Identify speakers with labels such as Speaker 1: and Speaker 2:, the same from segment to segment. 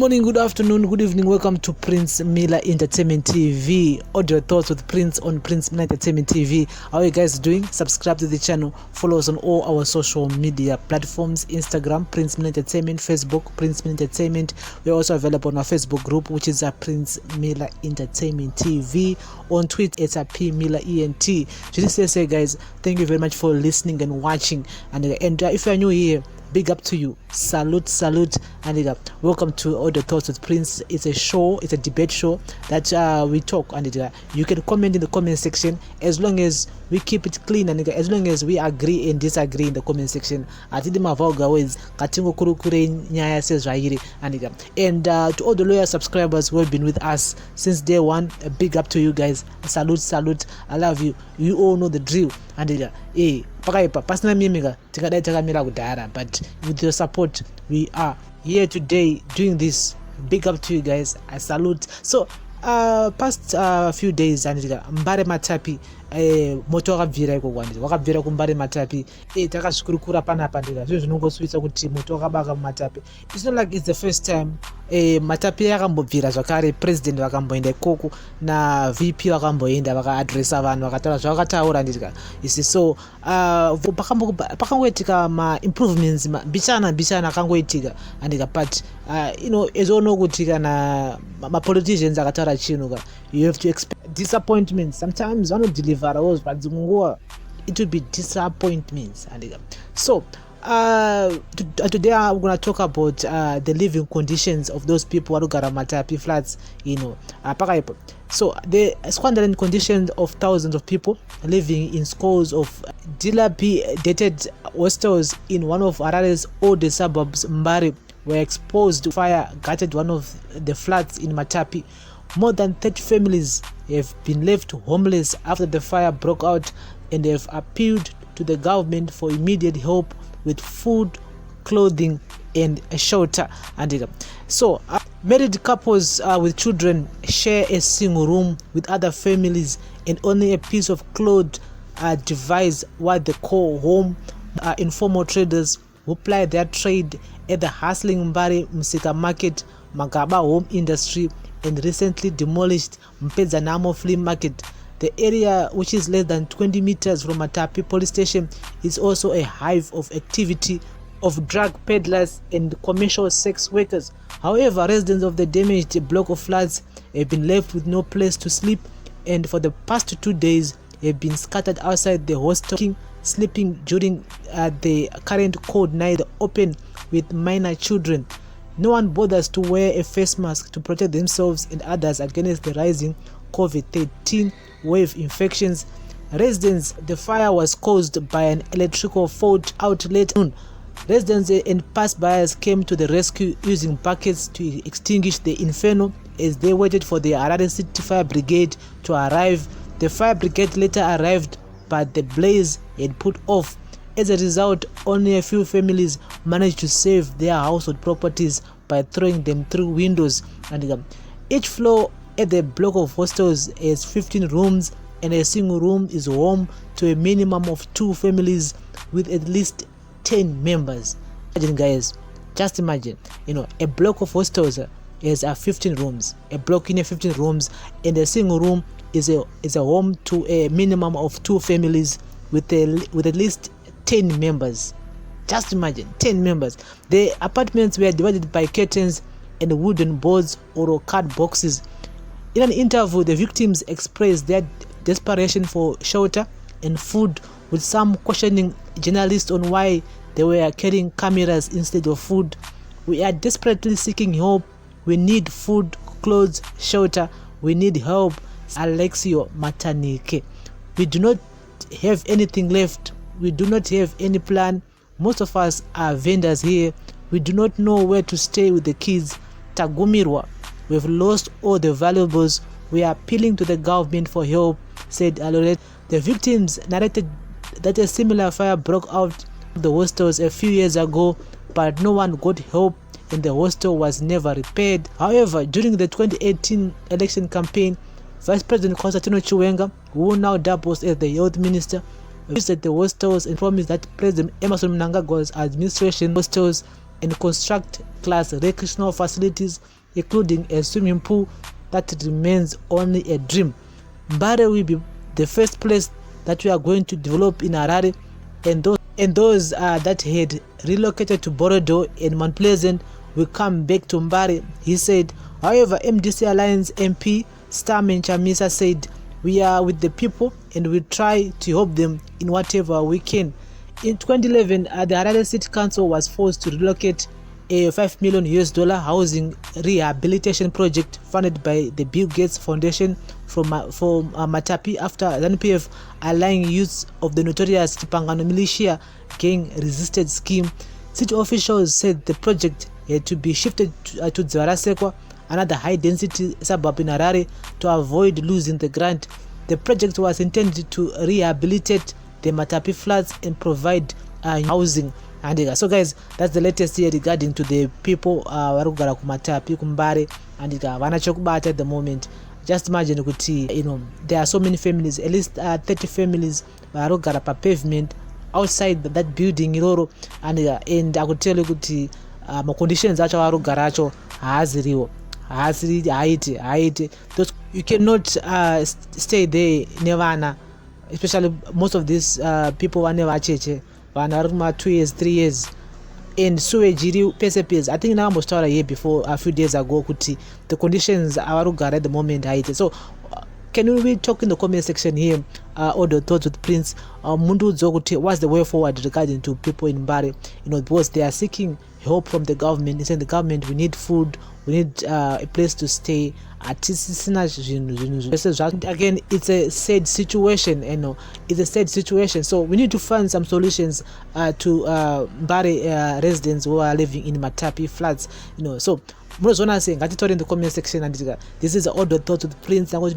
Speaker 1: morning, good afternoon, good evening. Welcome to Prince Miller Entertainment TV. Audio thoughts with Prince on Prince Miller Entertainment TV. How are you guys doing? Subscribe to the channel. Follow us on all our social media platforms: Instagram, Prince Miller Entertainment; Facebook, Prince Miller Entertainment. We're also available on our Facebook group, which is Prince Miller Entertainment TV. On Twitter, it's P Miller ENT. Just say, guys, thank you very much for listening and watching. And if you are new here, big up to you. Salute. And welcome to Audio Thoughts with Prince. It's a show, it's a debate show that we talk, and you can comment in the comment section as long as we keep it clean, and as long as we agree and disagree in the comment section. And to all the loyal subscribers who have been with us since day one, a big up to you guys. Salute. I love you. You all know the drill. And personally, but with your support, we are here today doing this. Big up to you guys. I salute. So past few days, and Matapi moto wakabvira iko kwandiri wakabvira kumbare Matapi takasvikurukura panapa ndika zvino zvinongosvitsa kuti moto wakabaka Matapi. It's not like it's the first time. Matapi yakambobvira zvakare, president vakamboenda ikoko na VP vakamboenda vakaadresa vanhu vakataura zvavakataura ndika isi. So pakangoitika ma improvements bichana akangoitika andika, but ezono kuti kana ma politicians akataura chinhu, you have to expect disappointments. Sometimes one of deliver those, but it will be disappointments. So today I'm going to talk about the living conditions of those people who got Matapi flats, So the squandering conditions of thousands of people living in scores of dilapidated hostels in one of Harare's oldest suburbs, Mbare, were exposed to fire gutted one of the flats in Matapi. More than 30 families have been left homeless after the fire broke out, and they have appealed to the government for immediate help with food, clothing, and a shelter. So married couples with children share a single room with other families, and only a piece of cloth divides what they call home. Informal traders who ply their trade at the hustling Mbare Msika Market, Magaba Home Industry, and recently demolished Mpedzanamo Flea Market. The area, which is less than 20 meters from Matapi police station, is also a hive of activity of drug peddlers and commercial sex workers. However, residents of the damaged block of flats have been left with no place to sleep, and for the past 2 days have been scattered outside the hostel, sleeping during the current cold night open with minor children. No one bothers to wear a face mask to protect themselves and others against the rising COVID-19 wave infections. Residents, the fire was caused by an electrical fault outlet. Residents and passers came to the rescue using buckets to extinguish the inferno as they waited for the Harare City Fire Brigade to arrive. The fire brigade later arrived, but the blaze had put off. As a result, only a few families managed to save their household properties by throwing them through windows. And each floor at the block of hostels has 15 rooms, and a single room is home to a minimum of 2 families with at least 10 members. Imagine, guys, just imagine, a block of hostels has 15 rooms, a block in 15 rooms, and a single room is a home to a minimum of 2 families with at least 10 members. Just imagine, 10 members. The apartments were divided by curtains and wooden boards or card boxes. In an interview, the victims expressed their desperation for shelter and food, with some questioning journalists on why they were carrying cameras instead of food. We are desperately seeking help. We need food, clothes, shelter. We need help. Alexio Matanike. We do not have anything left. We do not have any plan. Most of us are vendors here. We do not know where to stay with the kids. Tagumirwa. We've lost all the valuables. We are appealing to the government for help, said Alore. The victims narrated that a similar fire broke out of the hostels a few years ago, but no one got help and the hostel was never repaired. However, during the 2018 election campaign, Vice President Constantino Chiwenga, who now doubles as the youth minister, visited the hostels and promised that President Emerson Mnangagwa's administration hostels and construct class recreational facilities, including a swimming pool that remains only a dream. Mbare will be the first place that we are going to develop in Harare, and those that had relocated to Borodo and Mount Pleasant will come back to Mbare, he said. However, MDC Alliance MP Starman Chamisa said, "We are with the people and we try to help them in whatever we can." In 2011, the Harare City Council was forced to relocate a $5 million housing rehabilitation project funded by the Bill Gates Foundation for Matapi after ZANU-PF allying use of the notorious Tipangano militia gang-resisted scheme. City officials said the project had to be shifted to Dzwarasekwa, another high-density suburb in Harare, to avoid losing the grant. The project was intended to rehabilitate the Matapi floods and provide housing. And so guys, that's the latest here regarding to the people varikugara kuMatapi kuMbare and vana chokubata at the moment. Just imagine kuti there are so many families, at least 30 families varikugara pa pavement outside that building iroro, and I could tell you kuti conditions acho varikugara acho haaziriwo haiti. You cannot stay there nevana, especially most of these people vane vacheche vana vari 2 years 3 years, and sewage iri pese pese. I think ndakambotaura here before a few days ago kuti the conditions avari kugara at the moment haiti. So can we talk in the comment section here, all the thoughts with Prince mundudzo kuti what's the way forward regarding to people in Mbare, because they are seeking help from the government. They say the government, we need food, we need a place to stay. Again, it's a sad situation, it's a sad situation. So we need to find some solutions to Mbare residents who are living in Matapi floods, So munozona sei ngatitore in the comment section and this is all the thoughts with Prince, because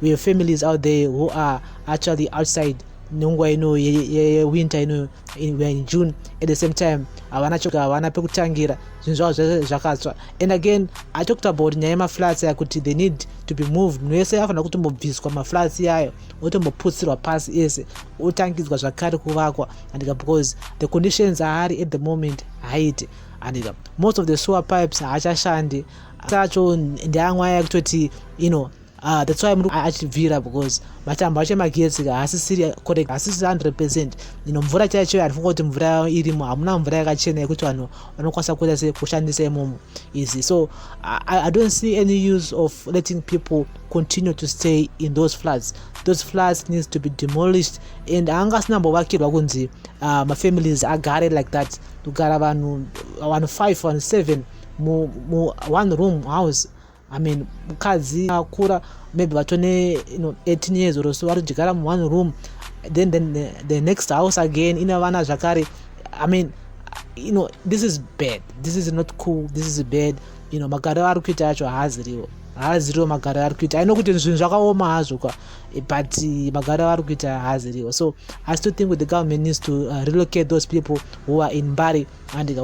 Speaker 1: we have families out there who are actually outside nongwa winter we are in June. At the same time avana pekutangira zvinhu zvavo zvakatsva. And again, I talked about nyaya floods kuti they need to be moved. Munhu wese afanira kutombobviswa mafloods iyayo otomboputsirwa pasi ese otangidzwa zvakare kuvakwa, and because the conditions are at the moment haiti, and most of the sewer pipes haachashandi sacho ndeamwaya kutoti that's why achibvira, because matambo acho emagetsi haasisiri correct, haasisi 100%. Mvura chaicho hatifunga kuti mvura irimo, hamuna mvura yakachena yekuti vanhu vanokwanisa kuita kushandisa imomo easy. So I don't see any use of letting people continue to stay in those floods. Those floods needs to be demolished, and angasinambovakirwa kunzi mafamilies agare like that, kugara vanhu 5 or 7 mu one room house. I mean, mukadzi akura maybe vatone 18 years or so vari kudyigara mu one room, then the next house again ina vana zvakare. I mean, this is bad, this is not cool, this is bad. Magariro ari kuita acho haaziriwo magariro ari kuita. I know kuti zvinhu zvakaoma hazvo but magariro ari kuita haaziriwo. So I still think the government needs to relocate those people who are in Mbare and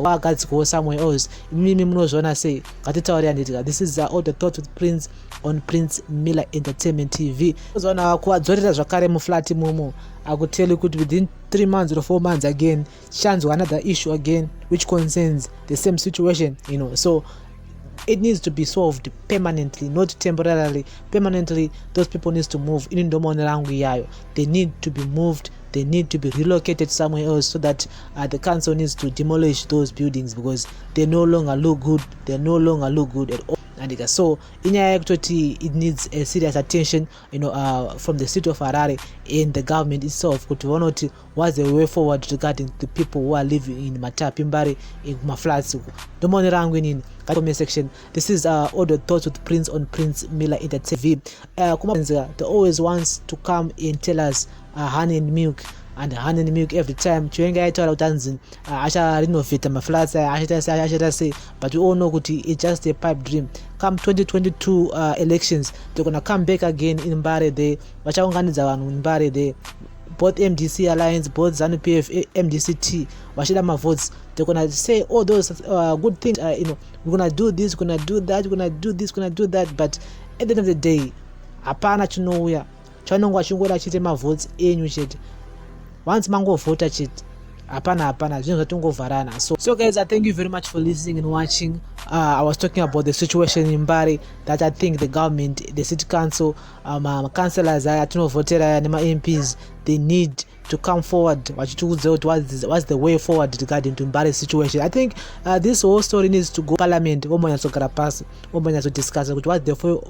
Speaker 1: go somewhere else. Mimi munozviona sei? Ngatitaure handitika. This is all the thoughts with Prince on Prince Miller Entertainment TV. Zona kuadzorera zvakare muflat imomo. I could tell you within 3 months or 4 months again change another issue again which concerns the same situation, So it needs to be solved permanently, not temporarily. Permanently, those people need to move. They need to be moved. They need to be relocated somewhere else, so that the council needs to demolish those buildings because they no longer look good. They no longer look good at all. And so it needs a serious attention, from the city of Harare and the government itself. What's the way forward regarding the people who are living in Matapi, Mbare, in Maflats? The money in comment section. This is all the thoughts with Prince on Prince Miller Entertainment TV. They always wants to come and tell us honey and milk. And honey and milk every time. Chiwenga itaura utanzi acha renovate maflats achita say, but we all know kuti it's just a pipe dream. Come 2022 elections, they're gonna come back again in Mbare there. Vachaunganidza vanhu in Mbare there. Both MDC Alliance, both ZANU-PF, MDCT, vachida mavotes. They're gonna say all those good things. We're gonna do this, we're gonna do that, we're gonna do this, we're gonna do that. But at the end of the day, hapana chinouya. Chanongwa chingora chite mavotes enyu chete. Once mango voter chete, hapana zvinhu zvatongovharana. So guys, I thank you very much for listening and watching. I was talking about the situation in Mbare that I think the government, the city council, councillors atinovhotera nema MPs, they need to come forward what's the way forward regarding to Mbare'S situation. I think this whole story needs to go parliament ombonyatsogara pasi ombonyatsodiscuss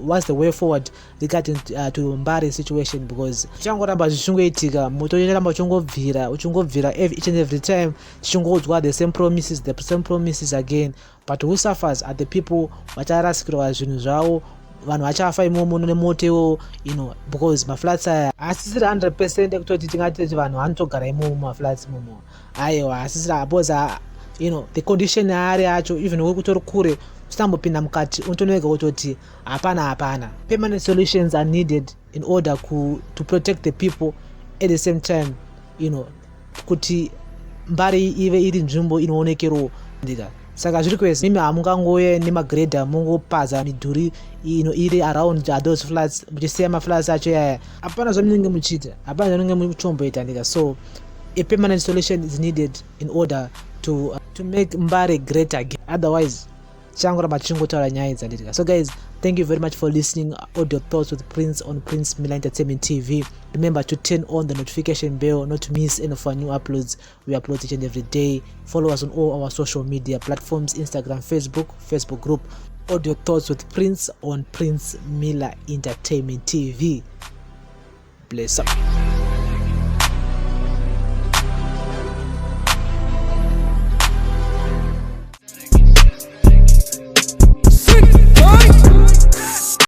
Speaker 1: what's the way forward regarding to Mbare'S situation, because changoramba zvichingoitika mutoramba uchingobvira each and every time tichingodzwa the same promises again, but who suffers are the people vacharasikirwa zvinhu zvavo, vanhu vachafa imomo nemotewo, because maflats aya asisiri 100% ekutoti tingati vanhu vanotogara imomo maflats imomo, aiwa asisiri because the condition yaari acho, even kutori kure usambopinda mukati unotonowega kutoti hapana. Permanent solutions are needed in order to protect the people at the same time, kuti Mbare ive iri nzvimbo inoonekero ndika. Saka zviri kwese mimi hamungangoye nemagredha mungopaza midhuri iri around those flats muchisiya maflats acho yaya, hapana zvamunenge muchiita, hapana zvamunenge muchomboita ndika. So a permanent solution is needed in order to make Mbare great again, otherwise changoramba tichingotaura nyaya dzandika. So guys, thank you very much for listening. Audio Thoughts with Prince on Prince Miller Entertainment TV. Remember to turn on the notification bell not to miss any of our new uploads. We upload each and every day. Follow us on all our social media platforms, Instagram, Facebook group. Audio Thoughts with Prince on Prince Miller Entertainment TV. Bless up.